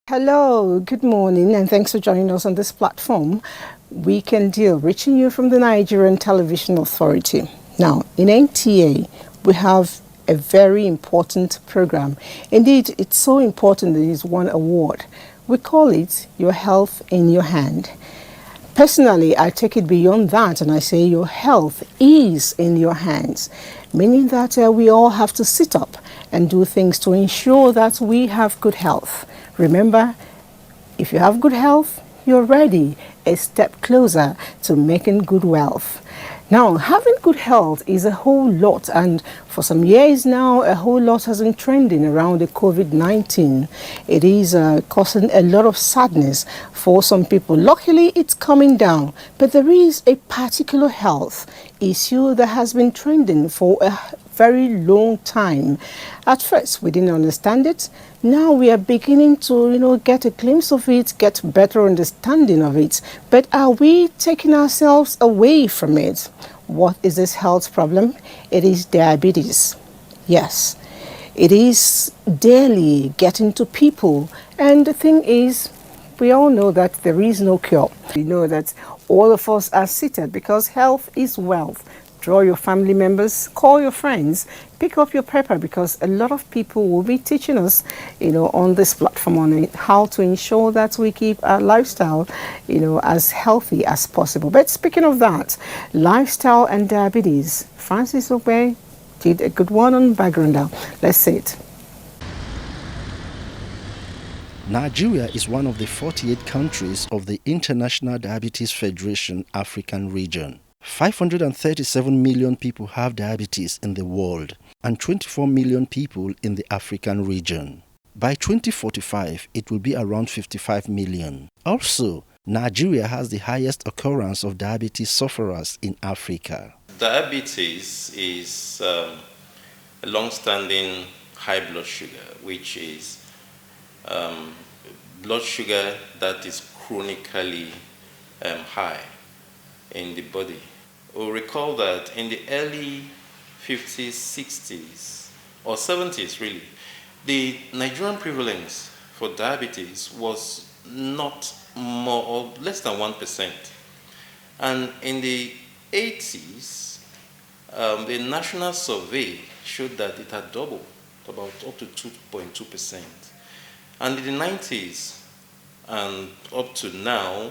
Hello, good morning, and thanks for joining us on this platform. We Can Deal, reaching you from the Nigerian Television Authority. Now, in NTA, we have a very important program. Indeed, it's so important that it's won an award. We call it Your Health in Your Hand. Personally, I take it beyond that and I say your health is in your hands, meaning that we all have to sit up and do things to ensure that we have good health. Remember, if you have good health, you're ready, a step closer to making good wealth. Now, having good health is a whole lot, and for some years now, a whole lot has been trending around the COVID-19. It is causing a lot of sadness for some people. Luckily, it's coming down, but there is a particular health issue that has been trending for a very long time. At first, we didn't understand it. Now we are beginning to, get a glimpse of it, get better understanding of it. But are we taking ourselves away from it? What is this health problem? It is diabetes. Yes, it is daily getting to people. And the thing is, we all know that there is no cure. We know that all of us are seated because health is wealth. Draw your family members, call your friends, pick up your paper, because a lot of people will be teaching us, on this platform on it, how to ensure that we keep our lifestyle, as healthy as possible. But speaking of that, lifestyle and diabetes, Francis Obey did a good one on background now. Let's see it. Nigeria is one of the 48 countries of the International Diabetes Federation African region. 537 million people have diabetes in the world and 24 million people in the African region. By 2045, it will be around 55 million. Also, Nigeria has the highest occurrence of diabetes sufferers in Africa. Diabetes is a long-standing high blood sugar, which is blood sugar that is chronically high in the body. We'll recall that in the early 50s, 60s, or 70s really, the Nigerian prevalence for diabetes was not more or less than 1%. And in the 80s, the national survey showed that it had doubled, about up to 2.2%. And in the 90s and up to now,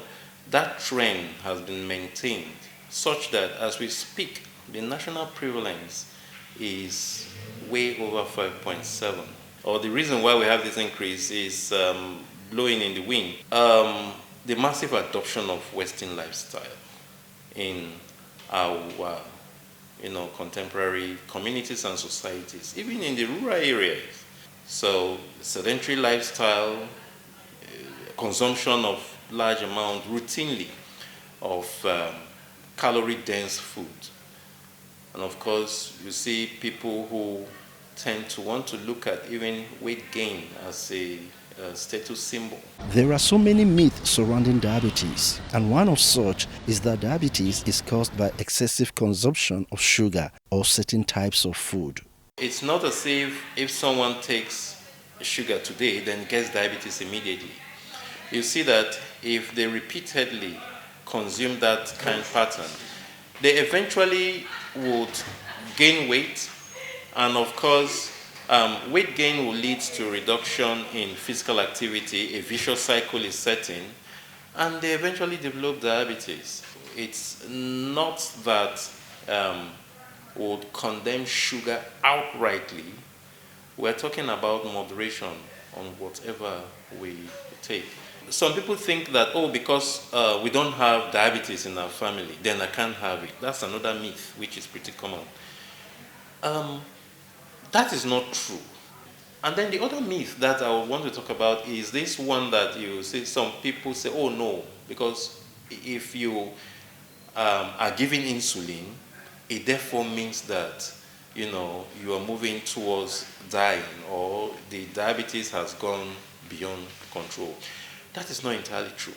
that trend has been maintained, such that as we speak, the national prevalence is way over 5.7. Or the reason why we have this increase is blowing in the wind. The massive adoption of Western lifestyle in our contemporary communities and societies, even in the rural areas. So sedentary lifestyle, consumption of large amount routinely of calorie-dense food. And of course, you see people who tend to want to look at even weight gain as a status symbol. There are so many myths surrounding diabetes, and one of such is that diabetes is caused by excessive consumption of sugar or certain types of food. It's not as if someone takes sugar today, then gets diabetes immediately. You see that if they repeatedly consume that kind of pattern, they eventually would gain weight, and of course, weight gain will lead to reduction in physical activity, a vicious cycle is setting, and they eventually develop diabetes. It's not that would condemn sugar outrightly. We're talking about moderation on whatever we take. Some people think that, oh, because we don't have diabetes in our family, then I can't have it. That's another myth, which is pretty common. That is not true. And then the other myth that I want to talk about is this one that you see some people say, oh no, because if you are giving insulin, it therefore means that you are moving towards dying, or the diabetes has gone beyond control. That is not entirely true.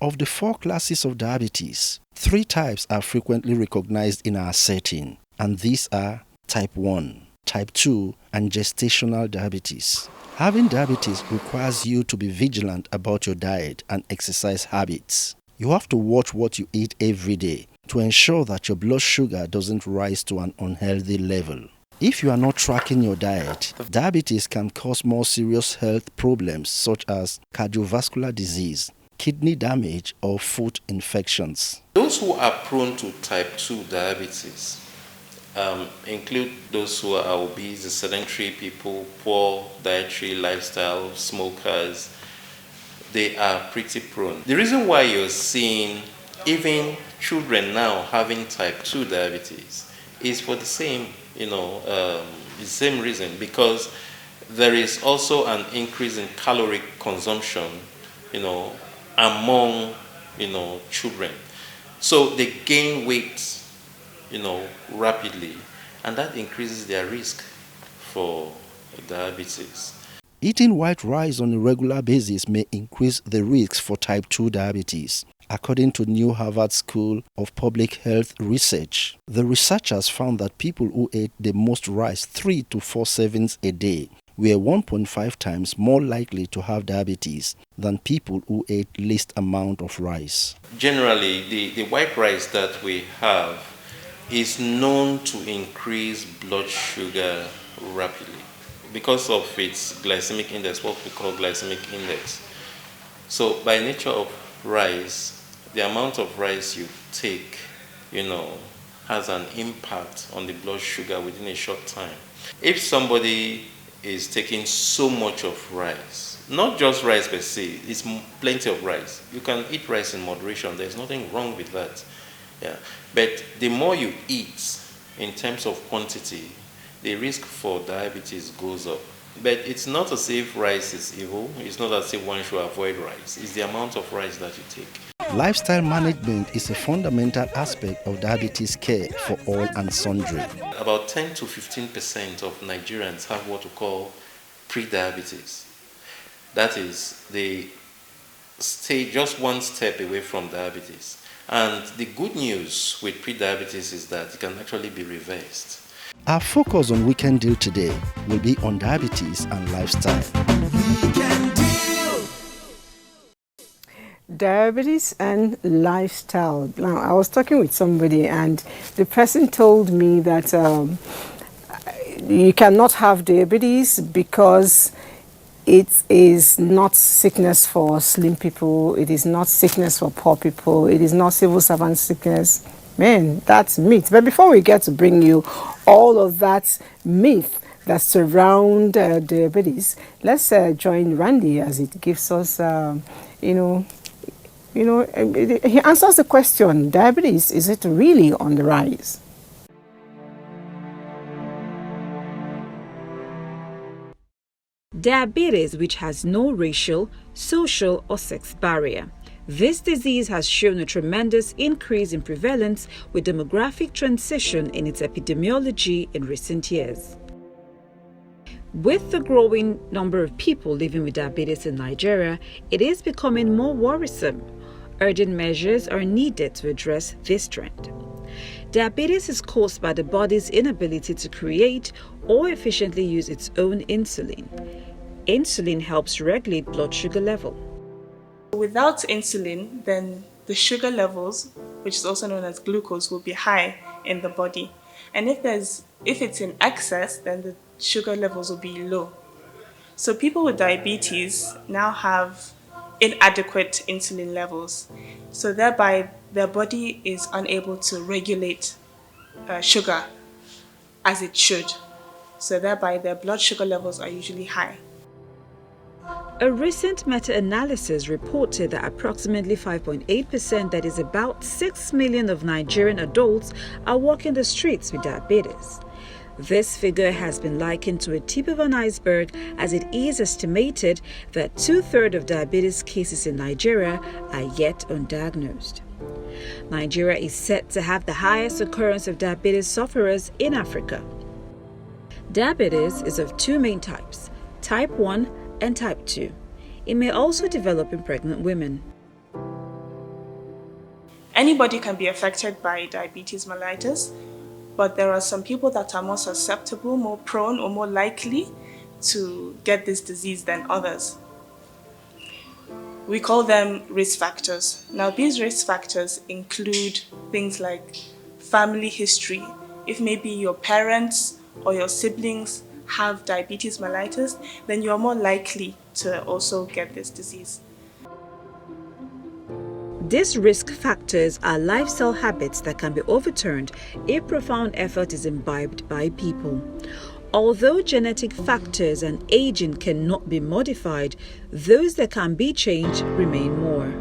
Of the 4 classes of diabetes, 3 types are frequently recognized in our setting, and these are type 1, type 2, and gestational diabetes. Having diabetes requires you to be vigilant about your diet and exercise habits. You have to watch what you eat every day to ensure that your blood sugar doesn't rise to an unhealthy level. If you are not tracking your diet, diabetes can cause more serious health problems such as cardiovascular disease, kidney damage, or foot infections. Those who are prone to type 2 diabetes include those who are obese, sedentary people, poor dietary lifestyle, smokers. They are pretty prone. The reason why you're seeing even children now having type 2 diabetes is for the same, the same reason, because there is also an increase in caloric consumption, among, children. So they gain weight, rapidly, and that increases their risk for diabetes. Eating white rice on a regular basis may increase the risks for type 2 diabetes. According to New Harvard School of Public Health Research, the researchers found that people who ate the most rice 3 to 4 servings a day were 1.5 times more likely to have diabetes than people who ate least amount of rice. Generally, the white rice that we have is known to increase blood sugar rapidly because of its glycemic index, what we call glycemic index. So by nature of rice, the amount of rice you take, has an impact on the blood sugar within a short time. If somebody is taking so much of rice, not just rice per se, it's plenty of rice. You can eat rice in moderation. There's nothing wrong with that. Yeah. But the more you eat in terms of quantity, the risk for diabetes goes up. But it's not as if rice is evil. It's not as if one should avoid rice. It's the amount of rice that you take. Lifestyle management is a fundamental aspect of diabetes care for all and sundry. About 10 to 15% of Nigerians have what we call pre-diabetes. That is, they stay just one step away from diabetes. And the good news with pre-diabetes is that it can actually be reversed. Our focus on Weekend Deal today will be on diabetes and lifestyle. Diabetes and lifestyle. Now, I was talking with somebody and the person told me that you cannot have diabetes because it is not sickness for slim people, it is not sickness for poor people, it is not civil servant sickness. Man, that's myth. But before we get to bring you all of that myth that surround diabetes, let's join Randy as it gives us, he answers the question, diabetes, is it really on the rise? Diabetes, which has no racial, social, or sex barrier. This disease has shown a tremendous increase in prevalence with demographic transition in its epidemiology in recent years. With the growing number of people living with diabetes in Nigeria, it is becoming more worrisome. Urgent measures are needed to address this trend. Diabetes is caused by the body's inability to create or efficiently use its own insulin. Insulin helps regulate blood sugar level. Without insulin, then the sugar levels, which is also known as glucose, will be high in the body. And if it's in excess, then the sugar levels will be low. So people with diabetes now have inadequate insulin levels. So thereby, their body is unable to regulate sugar as it should. So thereby, their blood sugar levels are usually high. A recent meta-analysis reported that approximately 5.8%, that is about 6 million of Nigerian adults, are walking the streets with diabetes. This figure has been likened to a tip of an iceberg, as it is estimated that 2/3 of diabetes cases in Nigeria are yet undiagnosed. Nigeria is set to have the highest occurrence of diabetes sufferers in Africa. Diabetes is of two main types, type 1 and type 2. It may also develop in pregnant women. Anybody can be affected by diabetes mellitus, but there are some people that are more susceptible, more prone, or more likely to get this disease than others. We call them risk factors. Now, these risk factors include things like family history. If maybe your parents or your siblings have diabetes mellitus, then you're more likely to also get this disease. These risk factors are lifestyle habits that can be overturned if profound effort is imbibed by people. Although genetic factors and aging cannot be modified, those that can be changed remain more.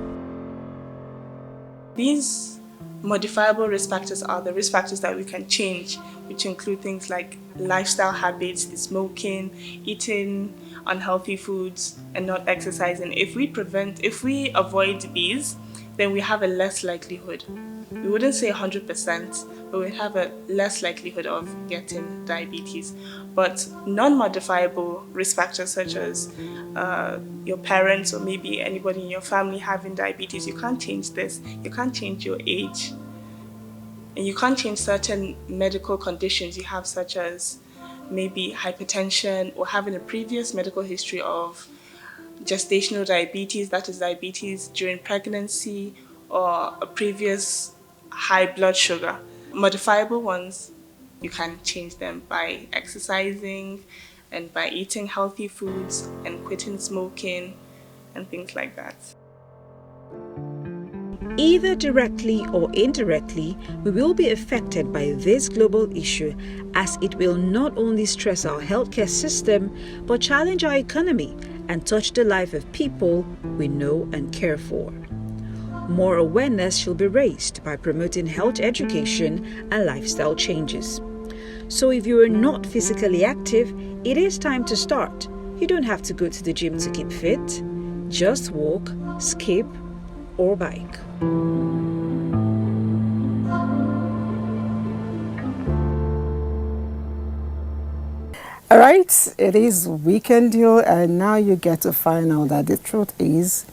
These modifiable risk factors are the risk factors that we can change, which include things like lifestyle habits, the smoking, eating unhealthy foods, and not exercising. If we avoid these, then we have a less likelihood. We wouldn't say 100%, but we have a less likelihood of getting diabetes. But non-modifiable risk factors such as your parents or maybe anybody in your family having diabetes, you can't change this. You can't change your age. And you can't change certain medical conditions you have, such as maybe hypertension or having a previous medical history of gestational diabetes, that is diabetes during pregnancy, or a previous high blood sugar. Modifiable ones, you can change them by exercising and by eating healthy foods and quitting smoking and things like that. Either directly or indirectly, we will be affected by this global issue, as it will not only stress our healthcare system, but challenge our economy and touch the life of people we know and care for. More awareness should be raised by promoting health education and lifestyle changes. So if you are not physically active, it is time to start. You don't have to go to the gym to keep fit. Just walk, skip, or bike. All right, it is weekend, and now you get to find out that the truth is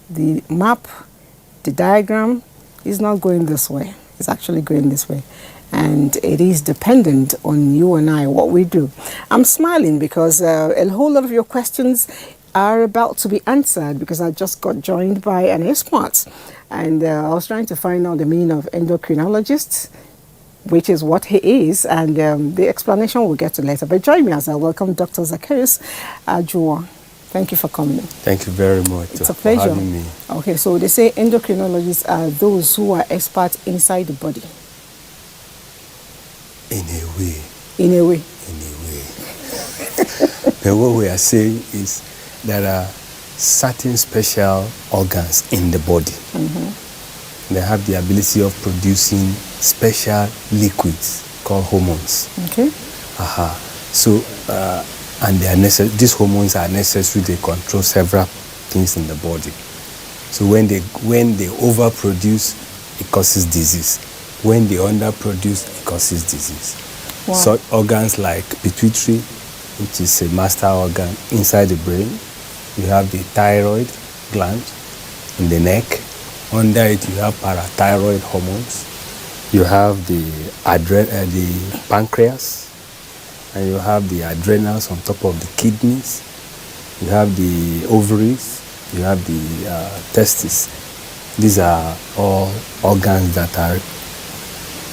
the map, the diagram is not going this way. It's actually going this way. And it is dependent on you and I, what we do. I'm smiling because a whole lot of your questions are about to be answered, because I just got joined by an expert. And I was trying to find out the meaning of endocrinologist, which is what he is, and the explanation we'll get to later. But join me as I welcome Dr. Zacchaeus Ajuwa. Thank you for coming. Thank you very much. It's a pleasure. For having me. Okay, so they say endocrinologists are those who are experts inside the body. In a way. In a way. In a way. But what we are saying is there are certain special organs in the body. They have the ability of producing special liquids called hormones. Okay. So, and they are these hormones are necessary to control several things in the body. So when they overproduce, it causes disease. When they underproduce, it causes disease. Wow. So organs like pituitary, which is a master organ inside the brain. You have the thyroid gland in the neck. Under it, you have parathyroid hormones. You have the pancreas, and you have the adrenals on top of the kidneys. You have the ovaries. You have the testes. These are all organs that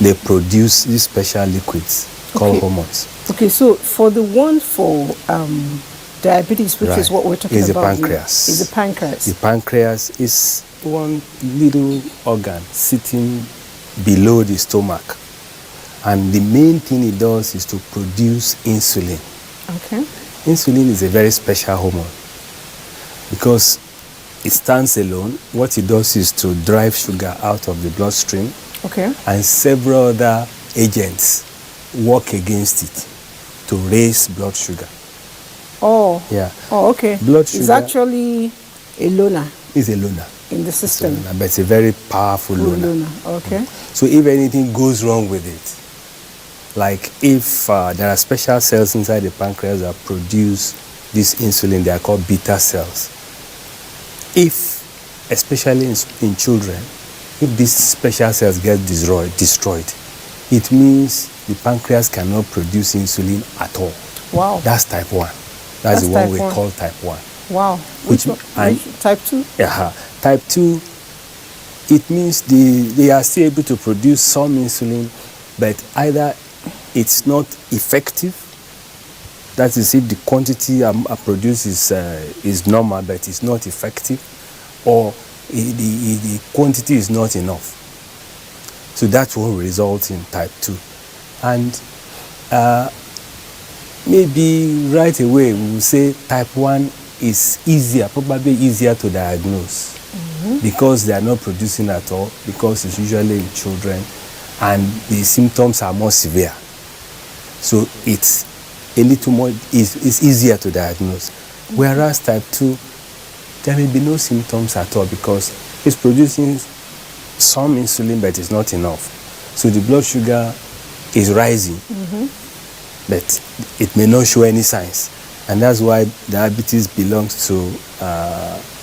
they produce these special liquids called hormones. Okay, so for the one for diabetes, which is what we're talking about, pancreas. Is the pancreas. The pancreas is one little organ sitting below the stomach, and the main thing it does is to produce insulin. Okay. Insulin is a very special hormone. because it stands alone. What it does is to drive sugar out of the bloodstream. Okay. And several other agents work against it to raise blood sugar. Oh. Yeah. Oh, okay. Blood sugar is actually a loner is a loner in the system. It's a loner, but it's a very powerful loner. Okay. So if anything goes wrong with it, like if there are special cells inside the pancreas that produce this insulin, they are called beta cells. If, especially in children, if these special cells get destroyed, it means the pancreas cannot produce insulin at all. Wow. That's type 1. That's the one we call type 1. Wow. Which type 2? Yeah. Type 2, it means they are still able to produce some insulin, but either it's not effective, that is if the quantity I produce is normal but it's not effective, or the quantity is not enough. So that's what results in type 2. And maybe right away we will say type 1 is easier, probably easier to diagnose, because they are not producing at all, because it's usually in children and the symptoms are more severe. So it's a little more, it's easier to diagnose. Whereas type 2, there may be no symptoms at all because it's producing some insulin, but it's not enough. So the blood sugar is rising, but it may not show any signs. And that's why diabetes belongs to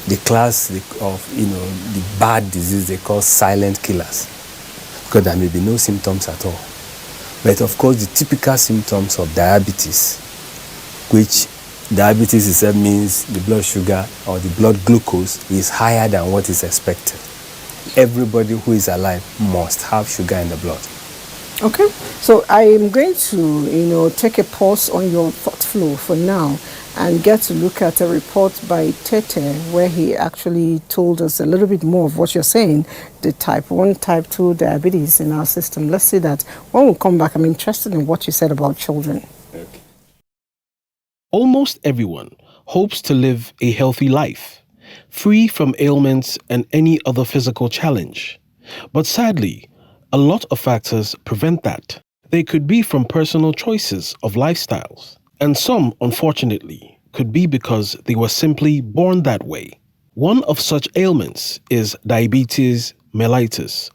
the class of, the bad disease they call silent killers, because there may be no symptoms at all. But of course, the typical symptoms of diabetes, which diabetes itself means the blood sugar or the blood glucose is higher than what is expected. Everybody who is alive must have sugar in the blood. Okay, so I am going to, take a pause on your thought flow for now and get to look at a report by Tete where he actually told us a little bit more of what you're saying, the type 1, type 2 diabetes in our system. Let's see that. When we come back, I'm interested in what you said about children. Okay. Almost everyone hopes to live a healthy life, free from ailments and any other physical challenge. But sadly, a lot of factors prevent that. They could be from personal choices of lifestyles, and some, unfortunately, could be because they were simply born that way. One of such ailments is diabetes mellitus,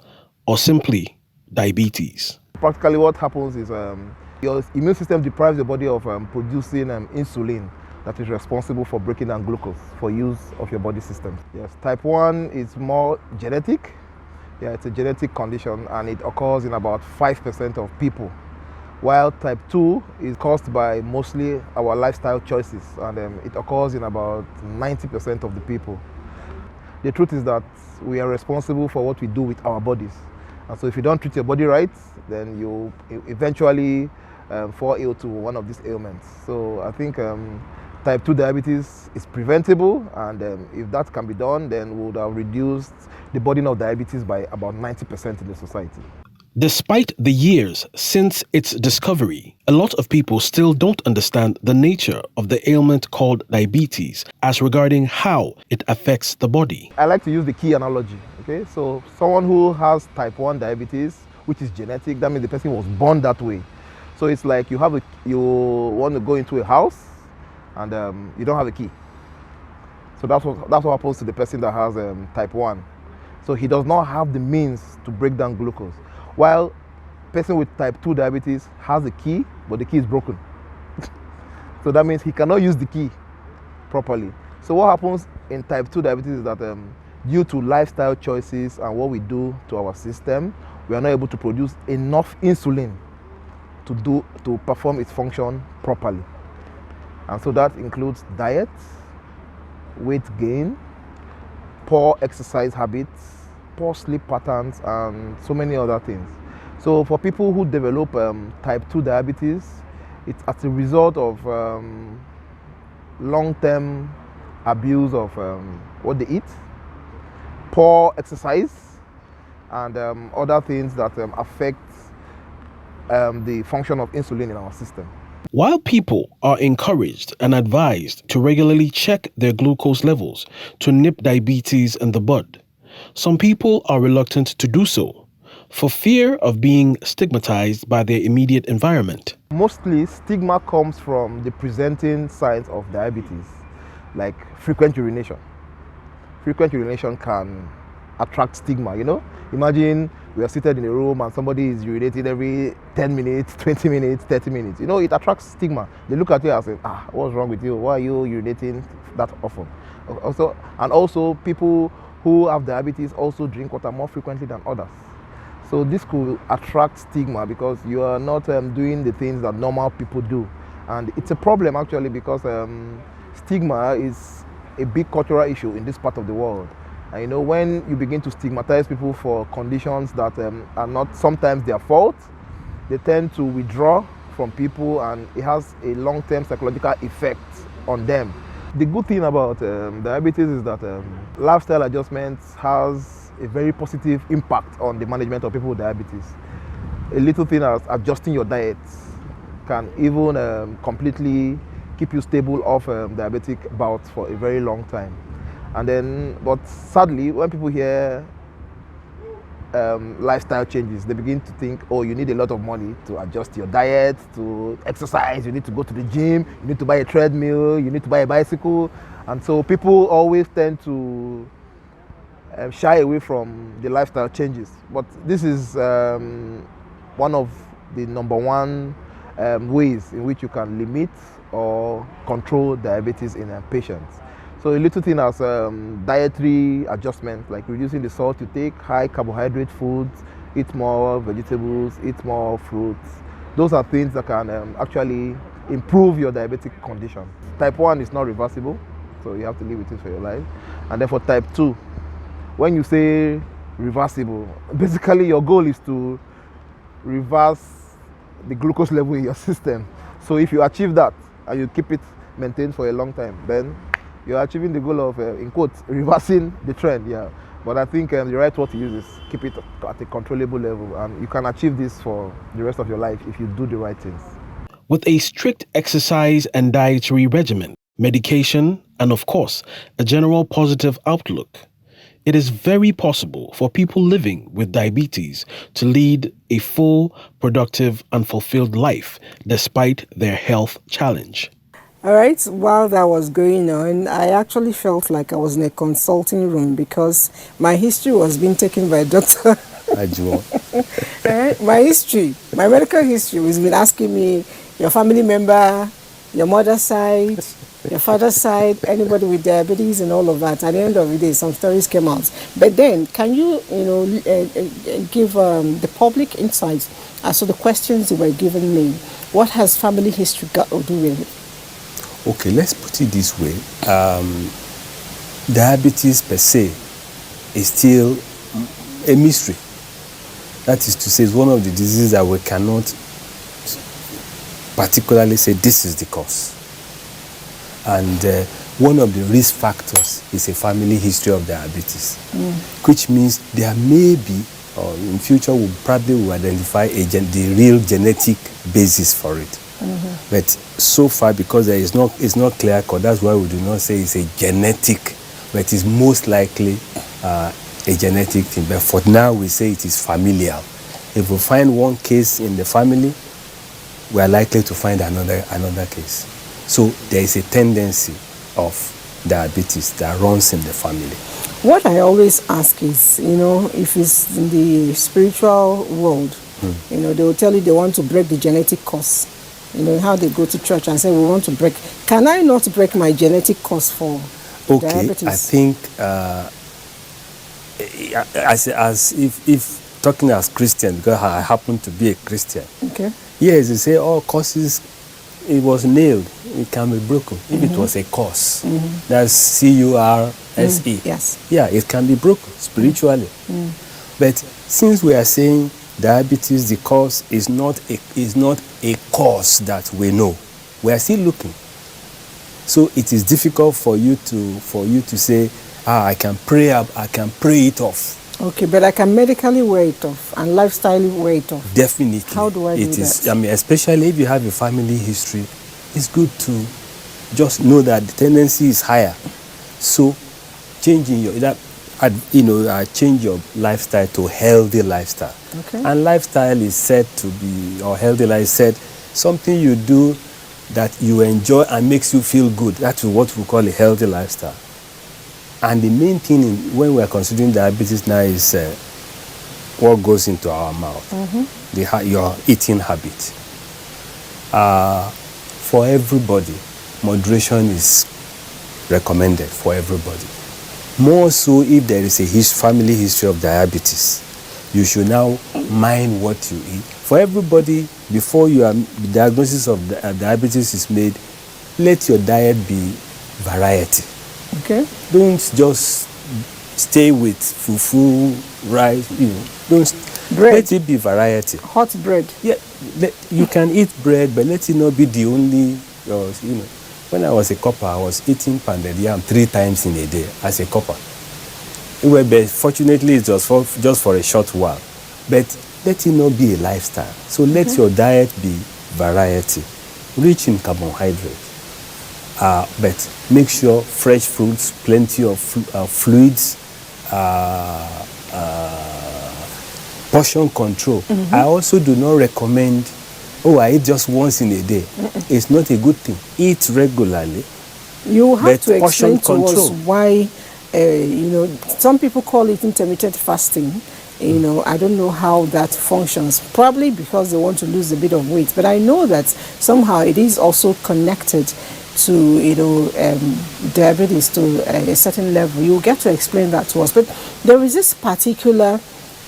or simply diabetes. Practically what happens is your immune system deprives your body of producing insulin that is responsible for breaking down glucose for use of your body system. Yes, type 1 is more genetic. Yeah, it's a genetic condition and it occurs in about 5% of people, while type 2 is caused by mostly our lifestyle choices, and it occurs in about 90% of the people. The truth is that we are responsible for what we do with our bodies, and so if you don't treat your body right, then you eventually fall ill to one of these ailments. So I think type 2 diabetes is preventable, and if that can be done, then we would have reduced the burden of diabetes by about 90% in the society. Despite the years since its discovery, a lot of people still don't understand the nature of the ailment called diabetes as regarding how it affects the body. I like to use the key analogy. Okay, so someone who has type 1 diabetes, which is genetic, that means the person was born that way. So it's like you want to go into a house and you don't have a key. So that's what happens to the person that has type 1. So he does not have the means to break down glucose. While person with type 2 diabetes has a key, but the key is broken. So that means he cannot use the key properly. So what happens in type 2 diabetes is that due to lifestyle choices and what we do to our system, we are not able to produce enough insulin to perform its function properly. And so that includes diet, weight gain, poor exercise habits, poor sleep patterns, and so many other things. So for people who develop type 2 diabetes, it's as a result of long-term abuse of what they eat, poor exercise, and other things that affect the function of insulin in our system. While people are encouraged and advised to regularly check their glucose levels to nip diabetes in the bud, some people are reluctant to do so for fear of being stigmatized by their immediate environment. Mostly, stigma comes from the presenting signs of diabetes, like frequent urination. Frequent urination can attract stigma, you know? Imagine we are seated in a room and somebody is urinating every 10 minutes, 20 minutes, 30 minutes. You know, it attracts stigma. They look at you and say, what's wrong with you? Why are you urinating that often? Also, people who have diabetes also drink water more frequently than others. So this could attract stigma because you are not doing the things that normal people do. And it's a problem actually because stigma is a big cultural issue in this part of the world. And you know, when you begin to stigmatize people for conditions that are not sometimes their fault, they tend to withdraw from people and it has a long-term psychological effect on them. The good thing about diabetes is that lifestyle adjustments has a very positive impact on the management of people with diabetes. A little thing as adjusting your diet can even completely keep you stable off diabetic bouts for a very long time. And then, but sadly, when people hear lifestyle changes, they begin to think, oh, you need a lot of money to adjust your diet, to exercise, you need to go to the gym, you need to buy a treadmill, you need to buy a bicycle. And so people always tend to shy away from the lifestyle changes. But this is one of the number one ways in which you can limit or control diabetes in patients. So a little thing as dietary adjustments, like reducing the salt you take, high carbohydrate foods, eat more vegetables, eat more fruits. Those are things that can actually improve your diabetic condition. Type 1 is not reversible, so you have to live with it for your life. And then for type 2, when you say reversible, basically your goal is to reverse the glucose level in your system. So if you achieve that and you keep it maintained for a long time, then you're achieving the goal of, in quotes, reversing the trend, yeah. But I think the right word to use is keep it at a controllable level, and you can achieve this for the rest of your life if you do the right things. With a strict exercise and dietary regimen, medication, and of course, a general positive outlook, it is very possible for people living with diabetes to lead a full, productive, and fulfilled life despite their health challenge. All right, while that was going on, I actually felt like I was in a consulting room because my history was being taken by a doctor. My medical history was been asking me your family member, your mother's side, your father's side, anybody with diabetes and all of that. At the end of the day, some stories came out. But then, can you, give the public insights as to the questions you were giving me? What has family history got to do with it? Okay, let's put it this way. Diabetes per se is still a mystery. That is to say, it's one of the diseases that we cannot particularly say this is the cause. And one of the risk factors is a family history of diabetes, which means there may be, or in future we probably will identify the real genetic basis for it. But so far, because it's not clear cut, that's why we do not say it's a genetic, but it's most likely a genetic thing. But for now, we say it is familial. If we find one case in the family, we are likely to find another case. So there is a tendency of diabetes that runs in the family. What I always ask is, if it's in the spiritual world, they will tell you they want to break the genetic curse. How they go to church and say, we want to break. Can I not break my genetic cause for diabetes? I think as if talking as Christian, because I happen to be a Christian. Okay. Yes, they say all causes, it was nailed, it can be broken. If it was a cause, that's C-U-R-S-E. Yes. Yeah, it can be broken spiritually. But since we are saying diabetes, the cause is not a cause that we know. We are still looking. So it is difficult for you to say, I can pray it off. Okay, but I can medically wear it off and lifestyle wear it off. Definitely. How do I do that? that? I mean, especially if you have a family history, it's good to just know that the tendency is higher. So, changing change your lifestyle to healthy lifestyle. Okay. And lifestyle is said to be, or healthy life is said, something you do that you enjoy and makes you feel good. That's what we call a healthy lifestyle. And the main thing when we are considering diabetes now is what goes into our mouth, your eating habit. For everybody, moderation is recommended for everybody. More so if there is a family history of diabetes. You should now mind what you eat. For everybody, before the diagnosis of diabetes is made, let your diet be variety. Okay. Don't just stay with fufu, rice, Don't bread. Let it be variety. Hot bread. Yeah, you can eat bread, but let it not be the only. When I was a copper, I was eating pounded yam 3 times in a day as a copper. But fortunately, it was just for a short while. But let it not be a lifestyle. So let your diet be variety, rich in carbohydrates. But make sure fresh fruits, plenty of fluids, portion control. I also do not recommend, I eat just once in a day. It's not a good thing. Eat regularly. You have to explain to control. us why, some people call it intermittent fasting. I don't know how that functions. Probably because they want to lose a bit of weight. But I know that somehow it is also connected to, diabetes to a certain level. You'll get to explain that to us. But there is this particular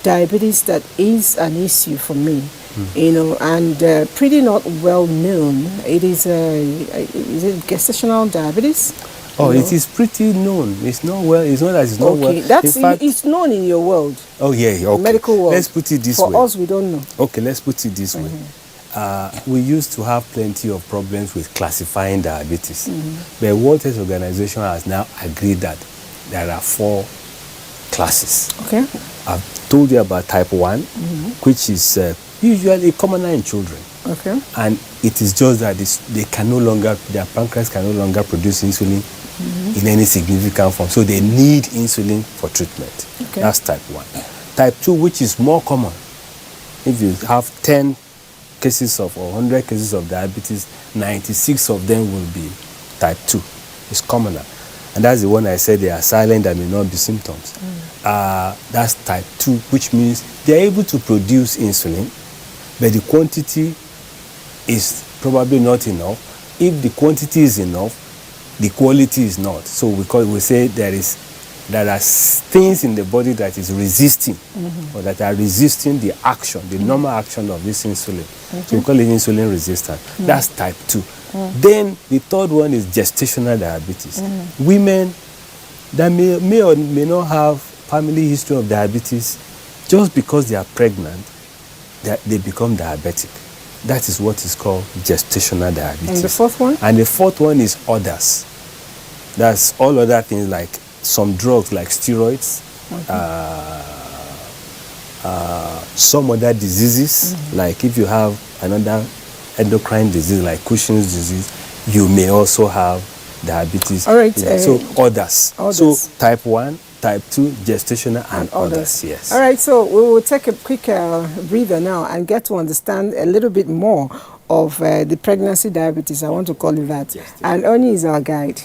diabetes that is an issue for me. And pretty not well known. It is gestational diabetes? It is pretty known. It's not well. It's not that it's not well. It's known in your world. Oh yeah, okay. Medical world. Let's put it this way. For us, we don't know. Okay, let's put it this way. We used to have plenty of problems with classifying diabetes. The World Health Organization has now agreed that there are 4 classes. Okay. I've told you about type 1, which is usually commoner in children. Okay. And it is just that their pancreas can no longer produce insulin in any significant form. So they need insulin for treatment. Okay. That's type 1. Type 2, which is more common. If you have 10 cases or 100 cases of diabetes, 96 of them will be type 2. It's commoner. And that's the one I said they are silent, there may not be symptoms. That's type 2, which means they're able to produce insulin, but the quantity is probably not enough. If the quantity is enough, the quality is not. So we say there are things in the body that is resisting or that are resisting the action, the normal action of this insulin. So we call it insulin resistant. That's type 2. Then the third one is gestational diabetes. Women that may or may not have family history of diabetes, just because they are pregnant, they become diabetic. That is what is called gestational diabetes. And the fourth one? And the fourth one is others. That's all other things like some drugs like steroids, some other diseases, like if you have another endocrine disease like Cushing's disease, you may also have diabetes. All right. So others. So type 1, type 2, gestational and others. Yes. All right. So we will take a quick breather now and get to understand a little bit more of the pregnancy diabetes. I want to call it that. Yes, and Oni is our guide.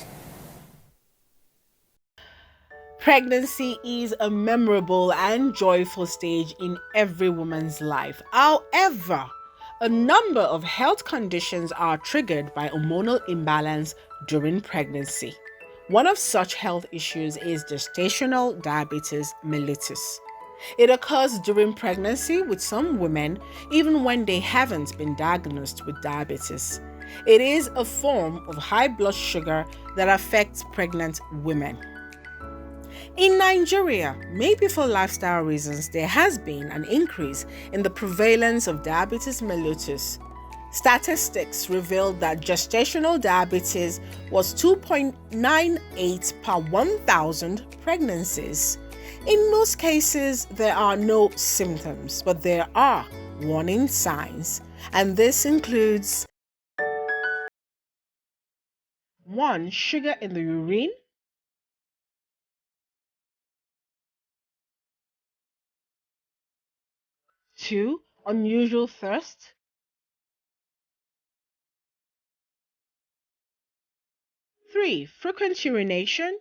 Pregnancy is a memorable and joyful stage in every woman's life. However, a number of health conditions are triggered by hormonal imbalance during pregnancy. One of such health issues is gestational diabetes mellitus. It occurs during pregnancy with some women, even when they haven't been diagnosed with diabetes. It is a form of high blood sugar that affects pregnant women. In Nigeria, maybe for lifestyle reasons, there has been an increase in the prevalence of diabetes mellitus. Statistics revealed that gestational diabetes was 2.98 per 1,000 pregnancies. In most cases, there are no symptoms, but there are warning signs, and this includes 1. Sugar in the urine. 2. Unusual thirst. 3. Frequent urination.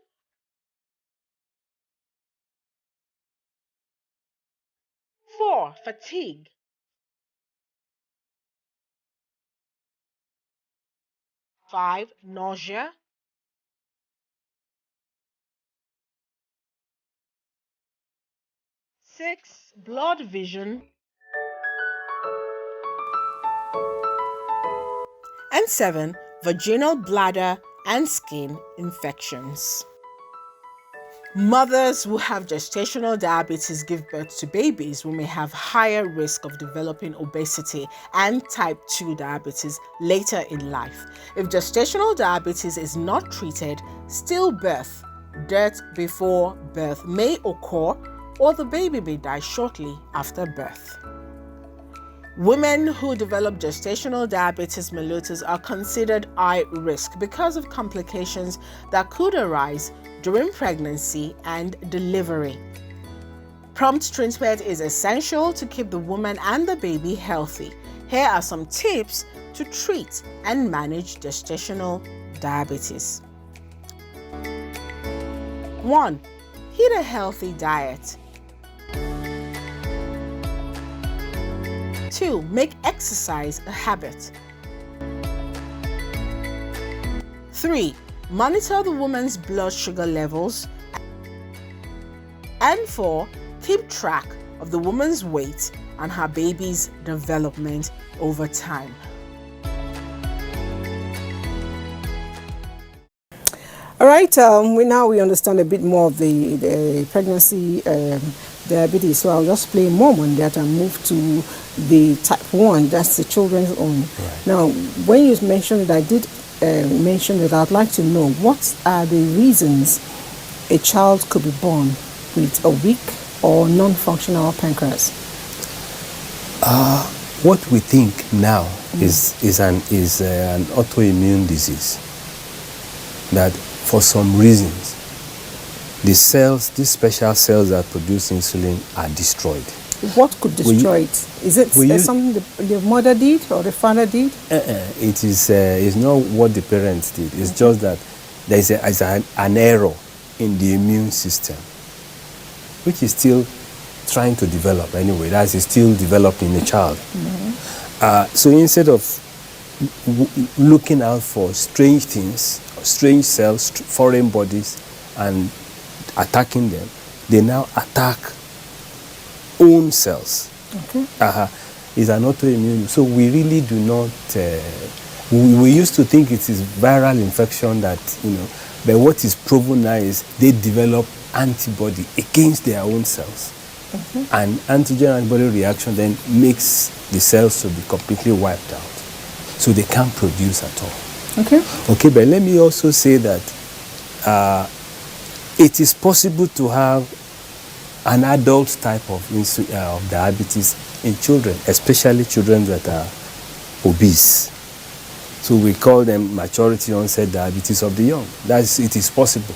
4. Fatigue. 5. Nausea. 6. Blurred vision. And 7. Vaginal bladder and skin infections. Mothers who have gestational diabetes give birth to babies who may have higher risk of developing obesity and type 2 diabetes later in life. If gestational diabetes is not treated, stillbirth, death before birth may occur, or the baby may die shortly after birth. Women who develop gestational diabetes mellitus are considered high risk because of complications that could arise during pregnancy and delivery. Prompt treatment is essential to keep the woman and the baby healthy. Here are some tips to treat and manage gestational diabetes. 1. Eat a healthy diet. 2. Make exercise a habit. 3. Monitor the woman's blood sugar levels. And 4. Keep track of the woman's weight and her baby's development over time. All right, we understand a bit more of the pregnancy diabetes, so I'll just play more on that and move to the type 1, that's the children's own. Right. Now, when you mentioned it, I did mention that I'd like to know what are the reasons a child could be born with a weak or non-functional pancreas? What we think now is an autoimmune disease that for some reasons the cells, these special cells that produce insulin, are destroyed. What could destroy it? Is it something the mother did or the father did? It is it's not what the parents did. It's just that there is an error in the immune system, which is still trying to develop anyway. That is still developing in the child. So instead of looking out for strange things, strange cells, foreign bodies, and attacking them, they now attack own cells. Okay. It's an autoimmune. So we really do not. We used to think it is viral infection that, but what is proven now is they develop antibody against their own cells. And antigen antibody reaction then makes the cells to be completely wiped out. So they can't produce at all. Okay, but let me also say that it is possible to have an adult type of diabetes in children, especially children that are obese. So we call them maturity onset diabetes of the young. It is possible.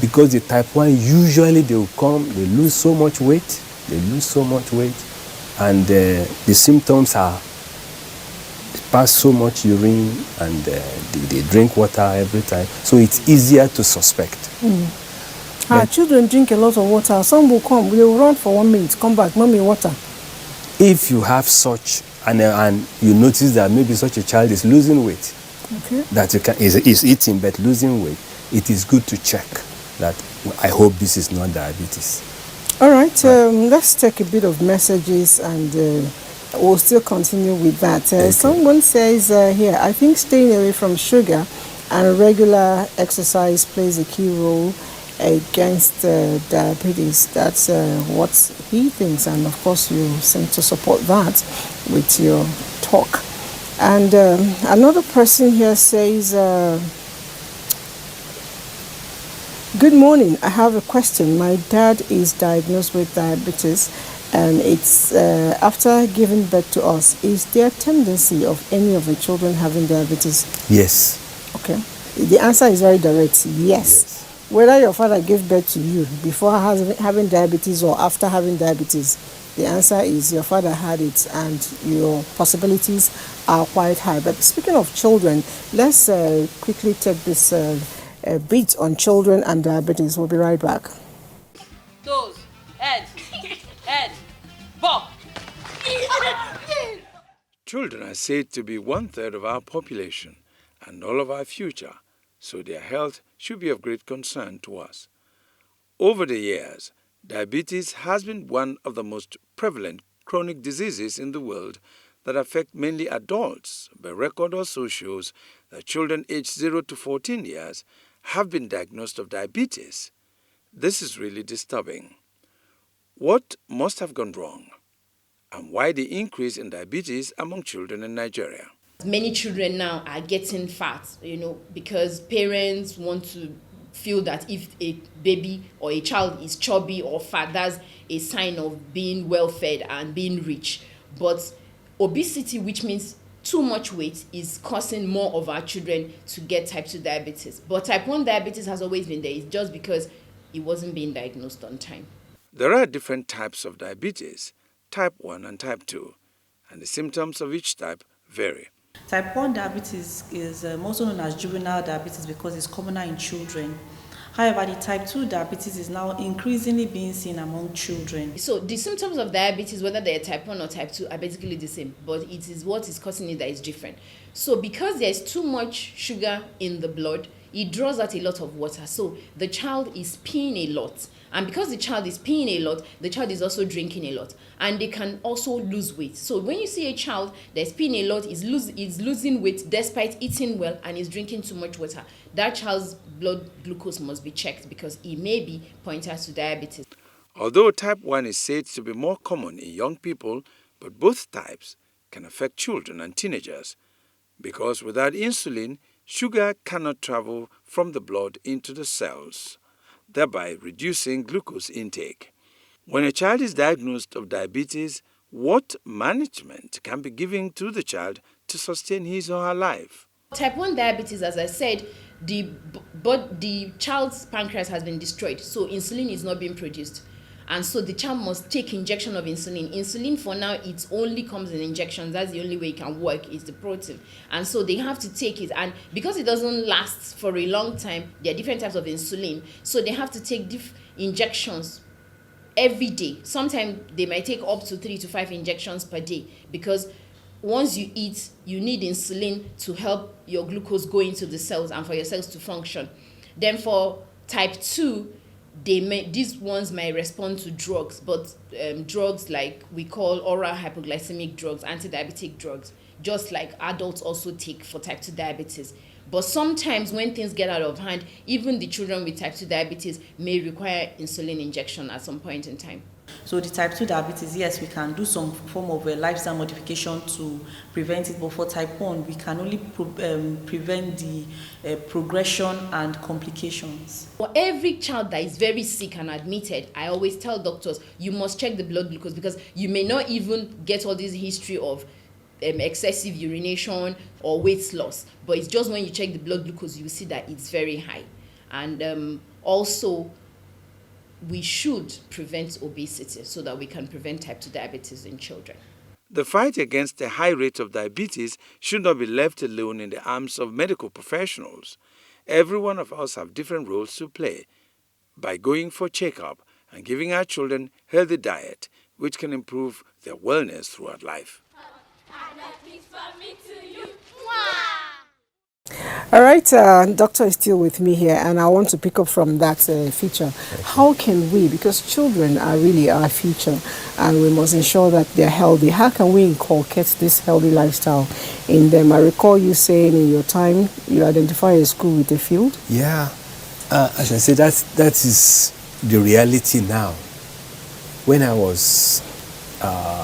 Because the type 1, usually they will come, they lose so much weight, and the symptoms are pass so much urine, and they drink water every time. So it's easier to suspect. Our children drink a lot of water. Some will come, they will run for 1 minute, come back, mommy, water. If you have such, and you notice that maybe such a child is losing weight, that is eating but losing weight, it is good to check that. I hope this is not diabetes. All right, let's take a bit of messages and we'll still continue with that. Someone says here, I think staying away from sugar and regular exercise plays a key role against diabetes. That's what he thinks, and of course you seem to support that with your talk. And another person here says, good morning, I have a question. My dad is diagnosed with diabetes and it's after giving birth to us. Is there a tendency of any of the children having diabetes? Yes. Okay. The answer is very direct, yes. Whether your father gave birth to you before having diabetes or after having diabetes, the answer is your father had it and your possibilities are quite high. But speaking of children, let's quickly take this bit on children and diabetes. We'll be right back. Toes, head, bop. Children are said to be 1/3 of our population and all of our future, so their health should be of great concern to us. Over the years, diabetes has been one of the most prevalent chronic diseases in the world that affect mainly adults, but record also shows that children aged 0 to 14 years have been diagnosed of diabetes. This is really disturbing. What must have gone wrong? And why the increase in diabetes among children in Nigeria? Many children now are getting fat, because parents want to feel that if a baby or a child is chubby or fat, that's a sign of being well fed and being rich. But obesity, which means too much weight, is causing more of our children to get type 2 diabetes. But type 1 diabetes has always been there. It's just because it wasn't being diagnosed on time. There are different types of diabetes, type 1 and type 2, and the symptoms of each type vary. Type 1 diabetes is also known as juvenile diabetes because it's commoner in children. However, the type 2 diabetes is now increasingly being seen among children. So the symptoms of diabetes, whether they're type 1 or type 2, are basically the same, but it is what is causing it that is different. So because there's too much sugar in the blood, it draws out a lot of water. So the child is peeing a lot. And because the child is peeing a lot, the child is also drinking a lot. And they can also lose weight. So when you see a child that's peeing a lot, is losing weight despite eating well and is drinking too much water, that child's blood glucose must be checked because it may be pointers to diabetes. Although type 1 is said to be more common in young people, but both types can affect children and teenagers. Because without insulin, sugar cannot travel from the blood into the cells, thereby reducing glucose intake. When a child is diagnosed of diabetes, what management can be given to the child to sustain his or her life? Type 1 diabetes, as I said, the child's pancreas has been destroyed, so insulin is not being produced. And so the child must take injection of insulin. Insulin for now, it only comes in injections. That's the only way it can work, is the protein. And so they have to take it. And because it doesn't last for a long time, there are different types of insulin. So they have to take injections every day. Sometimes they might take up to 3 to 5 injections per day because once you eat, you need insulin to help your glucose go into the cells and for your cells to function. Then for type 2, these ones might respond to drugs, but drugs like we call oral hypoglycemic drugs, anti-diabetic drugs, just like adults also take for type 2 diabetes. But sometimes when things get out of hand, even the children with type 2 diabetes may require insulin injection at some point in time. So the type 2 diabetes, yes, we can do some form of a lifestyle modification to prevent it, but for type 1, we can only prevent the progression and complications. For every child that is very sick and admitted, I always tell doctors, you must check the blood glucose because you may not even get all this history of excessive urination or weight loss, but it's just when you check the blood glucose, you see that it's very high. And also, we should prevent obesity so that we can prevent type 2 diabetes in children. The fight against the high rate of diabetes should not be left alone in the arms of medical professionals. Every one of us have different roles to play by going for checkup and giving our children healthy diet, which can improve their wellness throughout life. All right, doctor is still with me here, and I want to pick up from that feature. How can we, because children are really our future, and we must ensure that they're healthy, how can we inculcate this healthy lifestyle in them? I recall you saying in your time, you identify a school with a field. Yeah, as I said, that is the reality now. When I was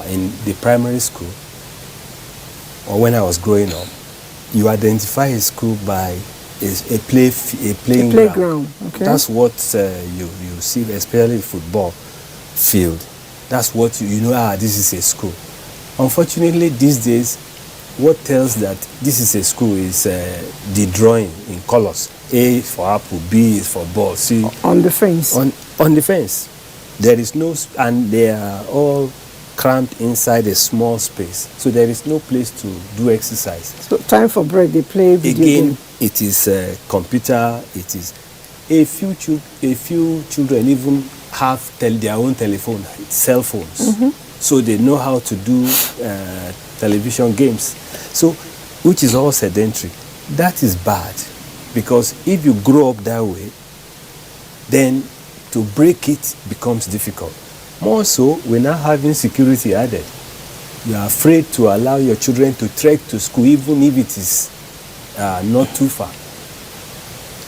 in the primary school, or when I was growing up, you identify a school by a playing playground. Okay. That's what you see, especially football field. That's what you know. This is a school. Unfortunately, these days, what tells that this is a school is the drawing in colors. A for apple, B is for ball. C on the fence. On the fence, there is no, and they are all cramped inside a small space, so there is no place to do exercise. So time for break, they play video game. It is computer. It is a few children even have their own telephone, cell phones, so they know how to do television games. So, which is all sedentary. That is bad, because if you grow up that way, then to break it becomes difficult. More so, we're now having security added. You are afraid to allow your children to trek to school, even if it is not too far.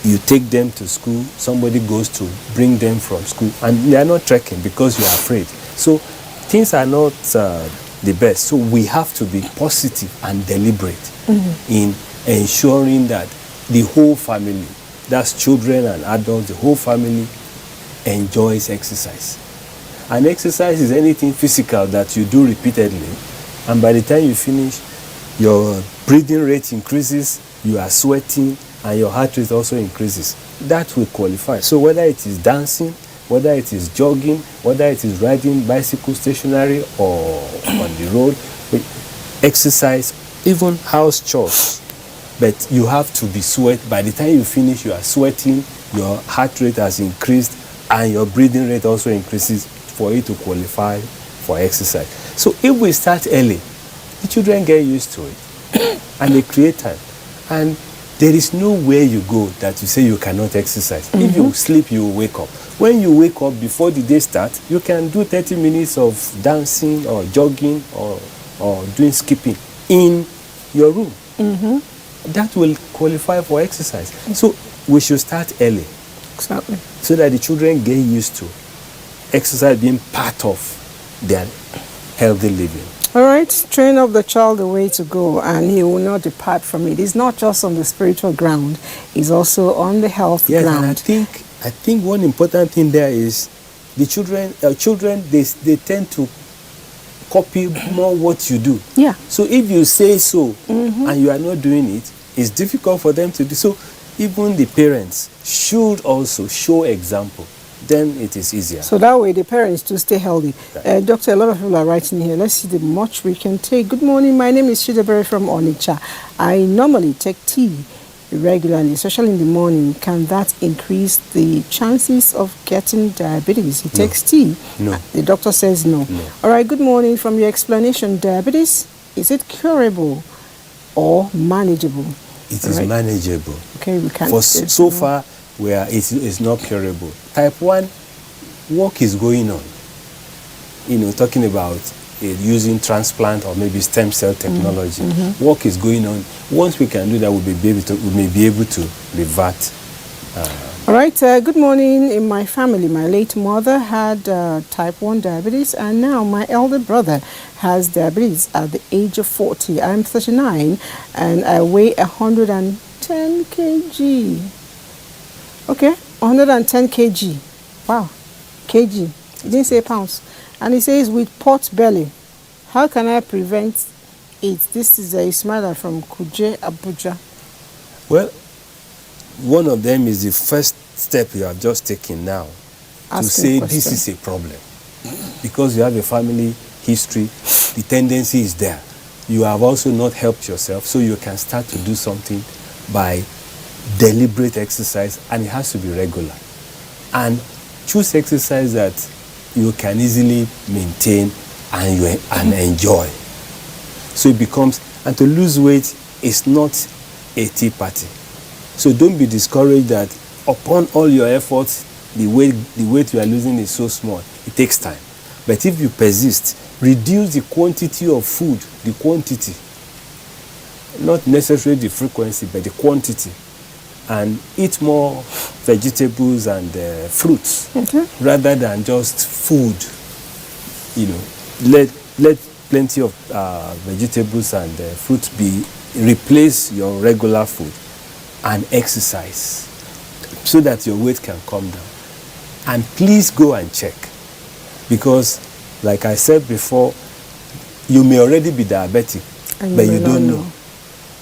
You take them to school, somebody goes to bring them from school, and they are not trekking because you are afraid. So things are not the best. So we have to be positive and deliberate in ensuring that the whole family, that's children and adults, the whole family enjoys exercise. And exercise is anything physical that you do repeatedly, and by the time you finish, your breathing rate increases, you are sweating, and your heart rate also increases. That will qualify. So whether it is dancing, whether it is jogging, whether it is riding bicycle stationary or on the road, exercise, even house chores. But you have to be sweat. By the time you finish, you are sweating, your heart rate has increased, and your breathing rate also increases for you to qualify for exercise. So if we start early, the children get used to it and they create time. And there is nowhere you go that you say you cannot exercise. If you sleep, you will wake up. When you wake up before the day starts, you can do 30 minutes of dancing or jogging or doing skipping in your room. That will qualify for exercise. So we should start early. Exactly. So that the children get used to exercise being part of their healthy living. All right, train up the child the way to go, and he will not depart from it. It's not just on the spiritual ground; it's also on the health ground. And I think one important thing there is the children. They tend to copy more what you do. Yeah. So if you say so and you are not doing it, it's difficult for them to do so. Even the parents should also show example. Then it is easier. So that way the parents to stay healthy. Doctor, a lot of people are writing here. Let's see the much we can take. Good morning. My name is Chidebere from Onitsha. I normally take tea regularly, especially in the morning. Can that increase the chances of getting diabetes? He takes tea. No. The doctor says no. All right. Good morning. From your explanation, diabetes, is it curable or manageable? It is manageable. Okay, we can. So far, where it's not curable. Type 1, work is going on. Talking about using transplant or maybe stem cell technology. Work is going on. Once we can do that, we may be able to revert. All right. Good morning. In my family, my late mother had type 1 diabetes, and now my elder brother has diabetes at the age of 40. I'm 39, and I weigh 110 kg. Okay, 110 kg. Wow, kg. He didn't say pounds. And he says, with pot belly, how can I prevent it? This is Ismaila from Kuje, Abuja. Well, one of them is the first step you have just taken now to say this is a problem. Because you have a family history, the tendency is there. You have also not helped yourself, so you can start to do something by deliberate exercise, and it has to be regular. And choose exercise that you can easily maintain and enjoy. So it becomes, and to lose weight is not a tea party. So don't be discouraged that upon all your efforts, the weight you are losing is so small. It takes time. But if you persist, reduce the quantity of food, the quantity, not necessarily the frequency, but the quantity, and eat more vegetables and fruits rather than just food. Let plenty of vegetables and fruits. Replace your regular food and exercise so that your weight can come down. And please go and check, because like I said before, you may already be diabetic, but you don't know,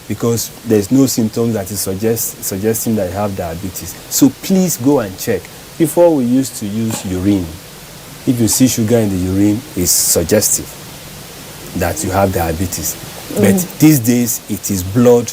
because there's no symptoms that is suggesting that you have diabetes. So please go and check. Before, we used to use urine. If you see sugar in the urine, it's suggestive that you have diabetes. But these days, it is blood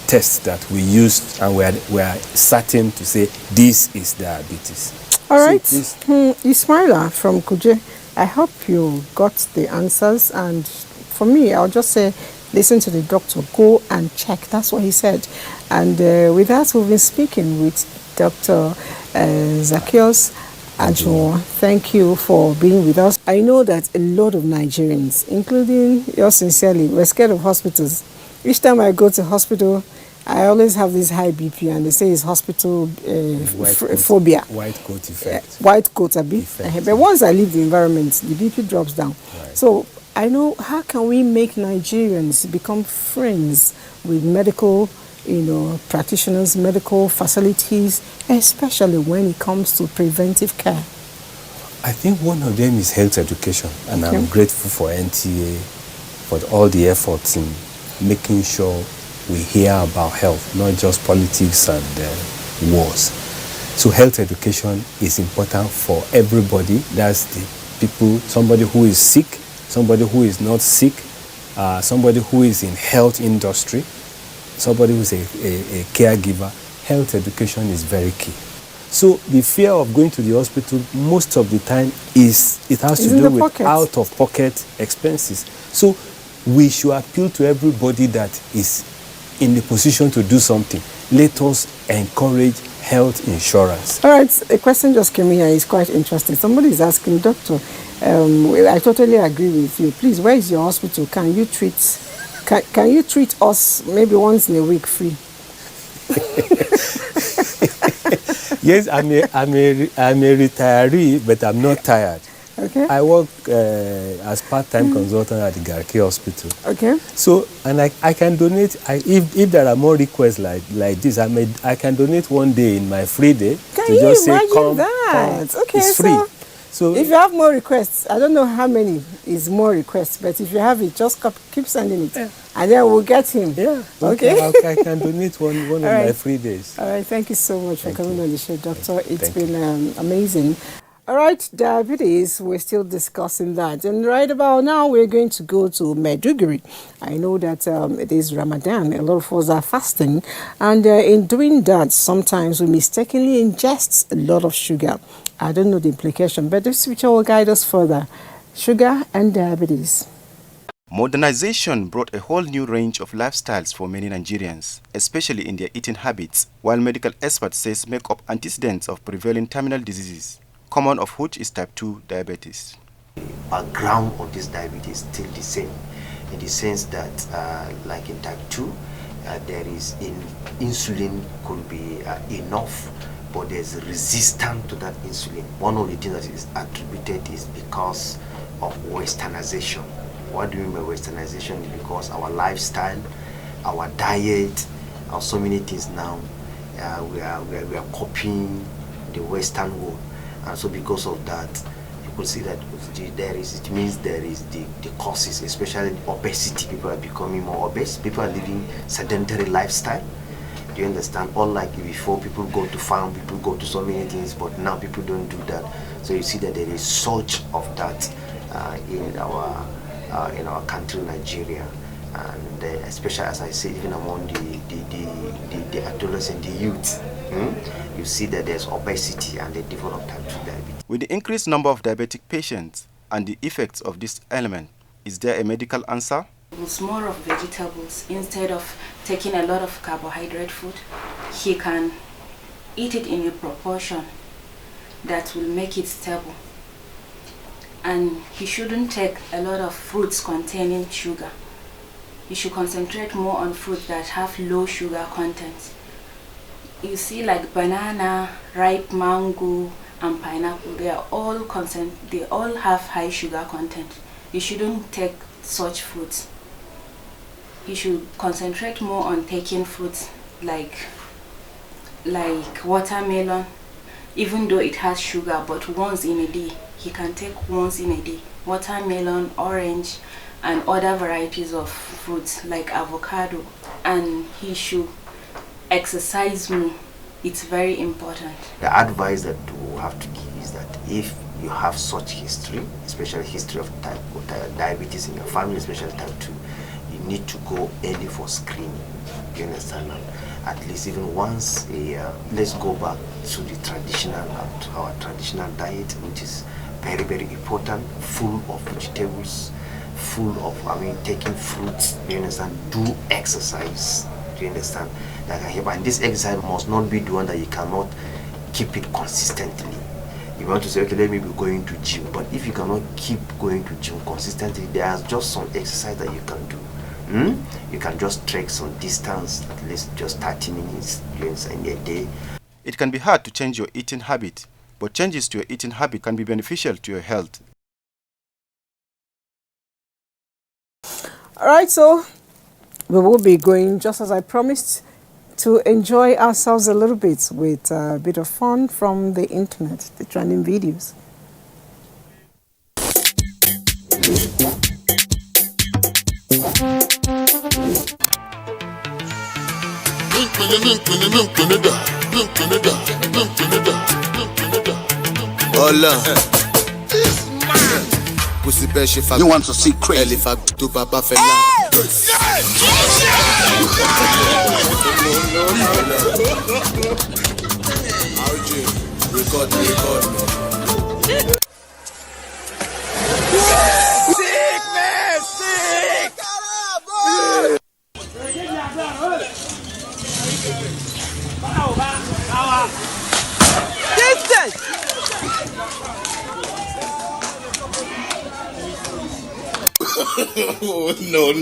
tests that we used, and we are certain to say this is diabetes. All right, Ismaila from Kuje, I hope you got the answers. And for me, I'll just say, listen to the doctor, go and check. That's what he said. And with that, we've been speaking with Dr. Zacchaeus Ajuwon. Thank you for being with us. I know that a lot of Nigerians, including yours sincerely, were scared of hospitals. Each time I go to hospital, I always have this high BP, and they say it's hospital phobia. White coat effect. White coat a bit. But once I leave the environment, the BP drops down. Right. So I know, how can we make Nigerians become friends with medical, practitioners, medical facilities, especially when it comes to preventive care? I think one of them is health education, and I'm grateful for NTA for all the efforts in making sure we hear about health, not just politics and wars. So health education is important for everybody. That's the people, somebody who is sick, somebody who is not sick, somebody who is in health industry, somebody who is a caregiver. Health education is very key. So the fear of going to the hospital most of the time it has to do with out-of-pocket expenses. So we should appeal to everybody that is in the position to do something. Let us encourage health insurance. All right, a question just came here. It's quite interesting. Somebody is asking, Doctor, I totally agree with you. Please, where is your hospital? Can you treat us maybe once in a week free? Yes, I'm a retiree, but I'm not tired. Okay. I work as part-time consultant at the Garki Hospital. Okay. So, and I can donate. If there are more requests like this, I can donate one day in my free day. Can you just imagine say, that? Come. Okay, it's free. So if you have more requests, I don't know how many is more requests, but if you have it, just keep sending it, and then we'll get him. Yeah. Okay. I can donate one of my free days. All right. Thank you so much for coming on the show, Doctor. It's been amazing. All right, diabetes, we're still discussing that. And right about now, we're going to go to Maiduguri. I know that it is Ramadan. A lot of us are fasting. And in doing that, sometimes we mistakenly ingest a lot of sugar. I don't know the implication, but this feature will guide us further. Sugar and diabetes. Modernization brought a whole new range of lifestyles for many Nigerians, especially in their eating habits, while medical experts say make up antecedents of prevailing terminal diseases, common of which is type 2 diabetes. The background of this diabetes is still the same, in the sense that like in type 2, there is insulin could be enough, but there's resistance to that insulin. One of the things that is attributed is because of westernization. What do you mean by westernization? Is because our lifestyle, our diet, so many things now, we are copying the Western world. And so because of that, you could see that it means there is the causes, especially obesity. People are becoming more obese. People are living sedentary lifestyle. Do you understand? Unlike before, people go to farm, people go to so many things, but now people don't do that. So you see that there is surge of that in our country, Nigeria, and especially, as I said, even among the adolescent, the youth. You see that there's obesity and they develop type 2 diabetes. With the increased number of diabetic patients and the effects of this element, is there a medical answer? It's more of vegetables. Instead of taking a lot of carbohydrate food, he can eat it in a proportion that will make it stable. And he shouldn't take a lot of fruits containing sugar. He should concentrate more on fruits that have low sugar content. You see, like banana, ripe mango, and pineapple, they all have high sugar content. You shouldn't take such foods. He should concentrate more on taking foods like watermelon, even though it has sugar, but once in a day. He can take once in a day. Watermelon, orange, and other varieties of fruits like avocado. And he should exercise more. It's very important. The advice that we have to give is that if you have such history, especially history of diabetes in your family, especially type 2, you need to go early for screening. You understand now? At least even once a year. Let's go back to the our traditional diet, which is very, very important, full of vegetables, full of, taking fruits, you understand? Do exercise, do you understand? And this exercise must not be the one that you cannot keep it consistently. You want to say, okay, let me be going to gym, but if you cannot keep going to gym consistently, there's just some exercise that you can do. You can just trek some distance, at least just 30 minutes in a day. It can be hard to change your eating habit, but changes to your eating habit can be beneficial to your health. All right, so we will be going, just as I promised, to enjoy ourselves a little bit with a bit of fun from the internet, the trending videos. You want to see crazy? Oh, no.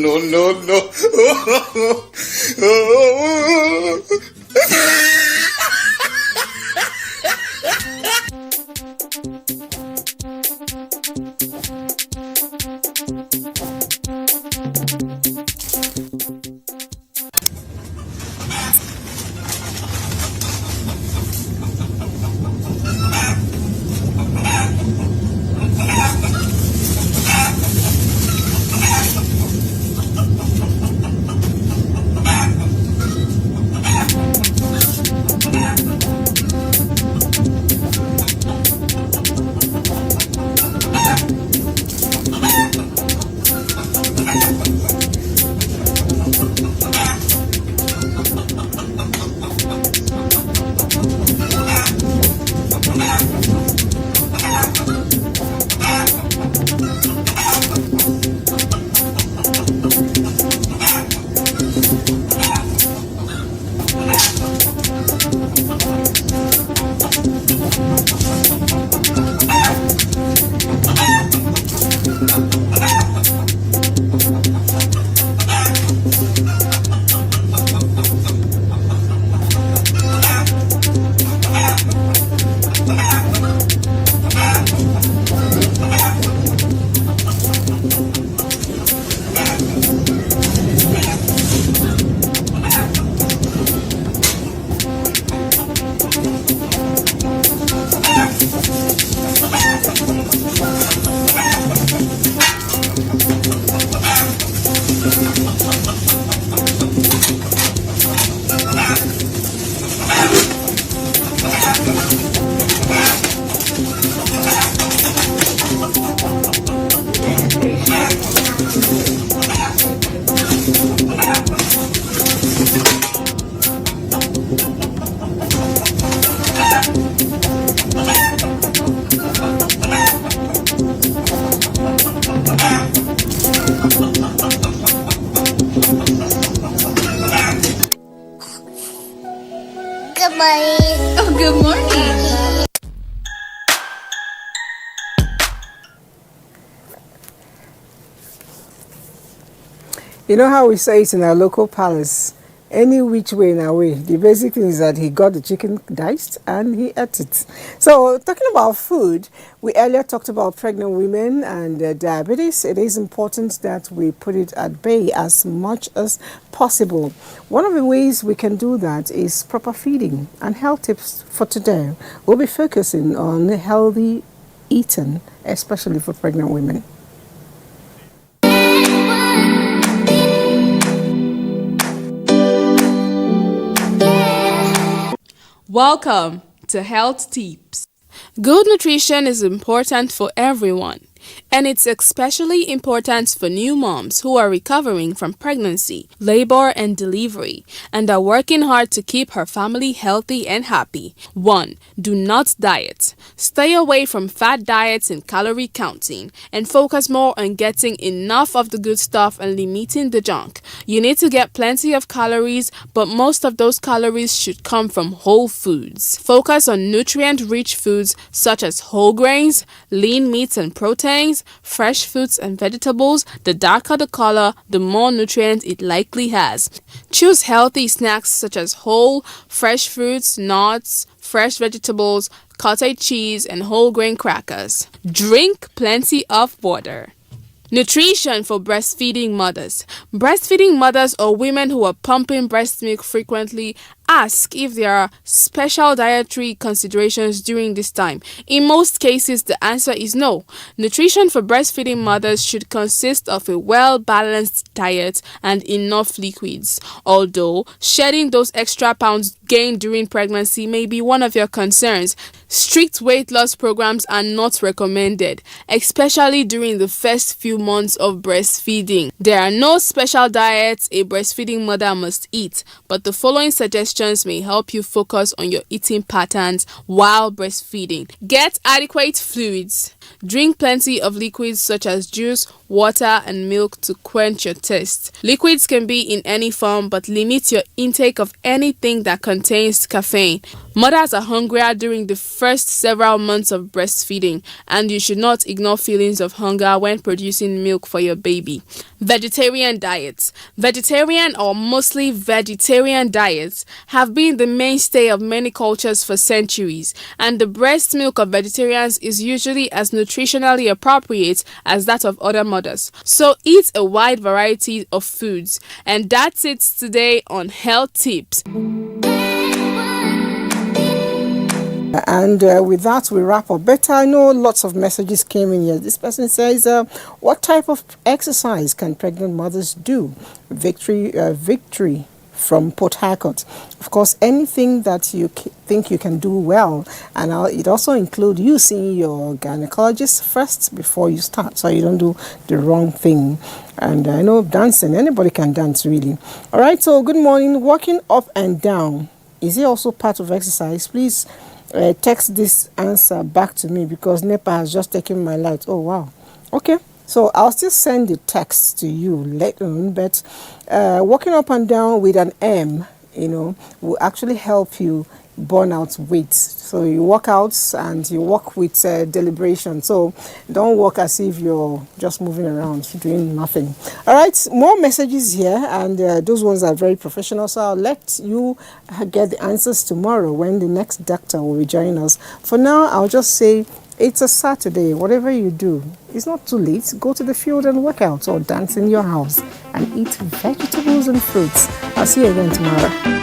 Good morning. You know how we say it in our local palace, any which way in a way. The basic thing is that he got the chicken diced and he ate it. So talking about food, we earlier talked about pregnant women and diabetes. It is important that we put it at bay as much as possible. One of the ways we can do that is proper feeding, and health tips for today. We'll be focusing on healthy eating, especially for pregnant women. Welcome to Health Tips. Good nutrition is important for everyone, and it's especially important for new moms who are recovering from pregnancy, labor, and delivery, and are working hard to keep her family healthy and happy. 1. Do not diet. Stay away from fat diets and calorie counting, and focus more on getting enough of the good stuff and limiting the junk. You need to get plenty of calories, but most of those calories should come from whole foods. Focus on nutrient-rich foods such as whole grains, lean meats and proteins, fresh fruits and vegetables. The darker the color, the more nutrients it likely has. Choose healthy snacks such as whole, fresh fruits, nuts, fresh vegetables, cottage cheese, and whole grain crackers. Drink plenty of water. Nutrition for breastfeeding mothers. Breastfeeding mothers or women who are pumping breast milk frequently ask if there are special dietary considerations during this time. In most cases, the answer is no. Nutrition for breastfeeding mothers should consist of a well-balanced diet and enough liquids. Although shedding those extra pounds gained during pregnancy may be one of your concerns, strict weight loss programs are not recommended, especially during the first few months of breastfeeding. There are no special diets a breastfeeding mother must eat, but the following suggestions may help you focus on your eating patterns while breastfeeding. Get adequate fluids. Drink plenty of liquids such as juice, water, and milk to quench your thirst. Liquids can be in any form, but limit your intake of anything that contains caffeine. Mothers are hungrier during the first several months of breastfeeding, and you should not ignore feelings of hunger when producing milk for your baby. Vegetarian diets. Vegetarian or mostly vegetarian diets have been the mainstay of many cultures for centuries, and the breast milk of vegetarians is usually as nutritionally appropriate as that of other mothers. So eat a wide variety of foods. And that's it today on Health Tips. And with that, we wrap up. Better, I know lots of messages came in here. This person says, what type of exercise can pregnant mothers do? Victory from Port Harcourt. Of course, anything that you think you can do well, and it also includes you seeing your gynecologist first before you start, so you don't do the wrong thing. And I know dancing, anybody can dance really. All right, so good morning. Walking up and down, is it also part of exercise? Please text this answer back to me because NEPA has just taken my light. Oh, wow. Okay. So I'll still send the text to you later on, but walking up and down with an M, will actually help you burn out weight. So you walk out and you walk with deliberation. So don't walk as if you're just moving around, doing nothing. All right, more messages here, and those ones are very professional. So I'll let you get the answers tomorrow when the next doctor will be joining us. For now, I'll just say, it's a Saturday. Whatever you do, it's not too late. Go to the field and work out or dance in your house and eat vegetables and fruits. I'll see you again tomorrow.